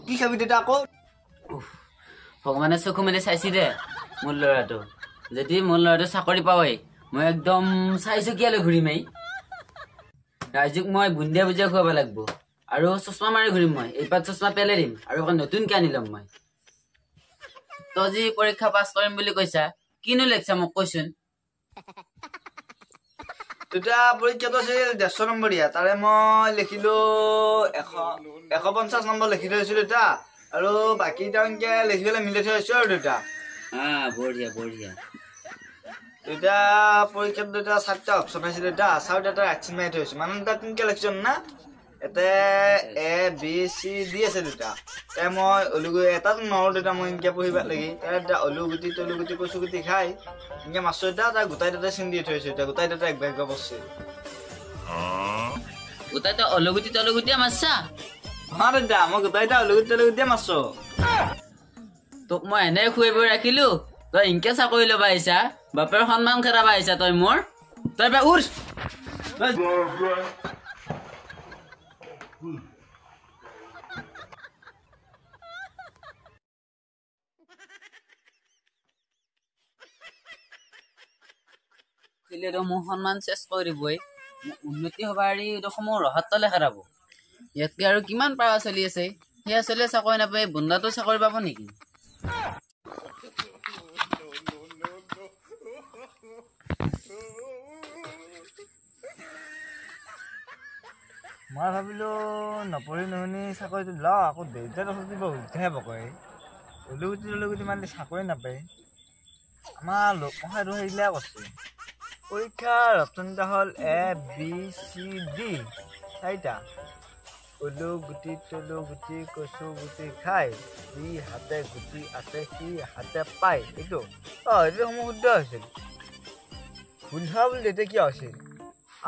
কি খাবি দেউতা আকৌ ভগৱানে চকু মেলি চাইছি দে মোৰ ল'ৰাটো যদি মোৰ ল'ৰাটো চাকৰি পাওঁই মই একদম চাৰিচকীয়ালৈ ঘূৰিম ৰাইজক মই বুন্দিয়া বুজিয়া খুৱাব লাগিব আৰু চশমা মাৰি ঘূৰিম মই এইপাত চশমা পেলাই দিম আৰু এখন নতুনকে আনি ল'ম মই তই যি পৰীক্ষা পাছ কৰিম বুলি কৈছা কিনো লেখছা মোক কৈছোন দেউতা পৰীক্ষাটো আছিল 150 নম্বৰীয়া তাৰে মই লিখিলো 150 নম্বৰ লিখি থৈছো দেউতা আৰু বাকী টাইমকে লিখিবলৈ মিলি থৈছো আৰু দেউতা বঢ়িয়া বঢ়িয়া দেউতা পৰীক্ষাত দেউতা 7টা অপশ্যন আছে দেউতা 4টা আক্সিন মাৰি থৈছো মানে দেউতা তিনটা লিখিছো না এতে এ বি চি ডি আছে দেউতা তাই মই অলুগুটি এটাত নহ'ল দেউতা মই এনেকৈ পঢ়িব লাগি তাই দেউতা অলুগুটি তলুগুটি কচুগুটি খাই এনেকৈ মাছটো দেউতা তাই গোটাই দেউতা চিন দি থৈছো দেউতা গোটাই দেউতা এক ভাগ পঢ়ছে গোটাই তই অলগুটি তলগুটিয়ে মাৰছা দেউতা মই গোটাই দেউতা অলুগুটি তলুগুটিয়ে মাছছো তোক মই এনে খুৱাই ৰাখিলো তই ইনকে চাকৰি ল'বা আহিছা বাপেৰ সন্মান খেৰাবা আহিছা তই মোৰ তই বা উঠ মোৰ সন্মান চেষ্ কৰিবই উন্নতি হবা এৰি মোৰ ৰহাত তলে খেৰাব ইয়াতকে আৰু কিমান পাৰা চলি আছে সেয়া চলিয়ে চাকৰি নাপায় বুন্দাটো চাকৰি পাব নেকি মই ভাবিলো নপঢ়ি নুশুনি চাকৰিটো লওঁ আকৌ দেউতাৰ কিবা উল্টাহে বকয় অলুগুটি মানে চাকৰি নাপায় আমাৰ লোকমহাই সেইগিলা কৈছে পৰীক্ষাৰ অপশ্যনটা হ'ল এ বি চি ডি 4টা অলুগুটি তলুগুটি কচুগুটি খাই যি হাতে গুটি আছে সি হাতে পায় এইটো এইটো সমূহ শুদ্ধ হৈছিল ভুল হোৱা বুলি তেতিয়া কিয় হৈছিল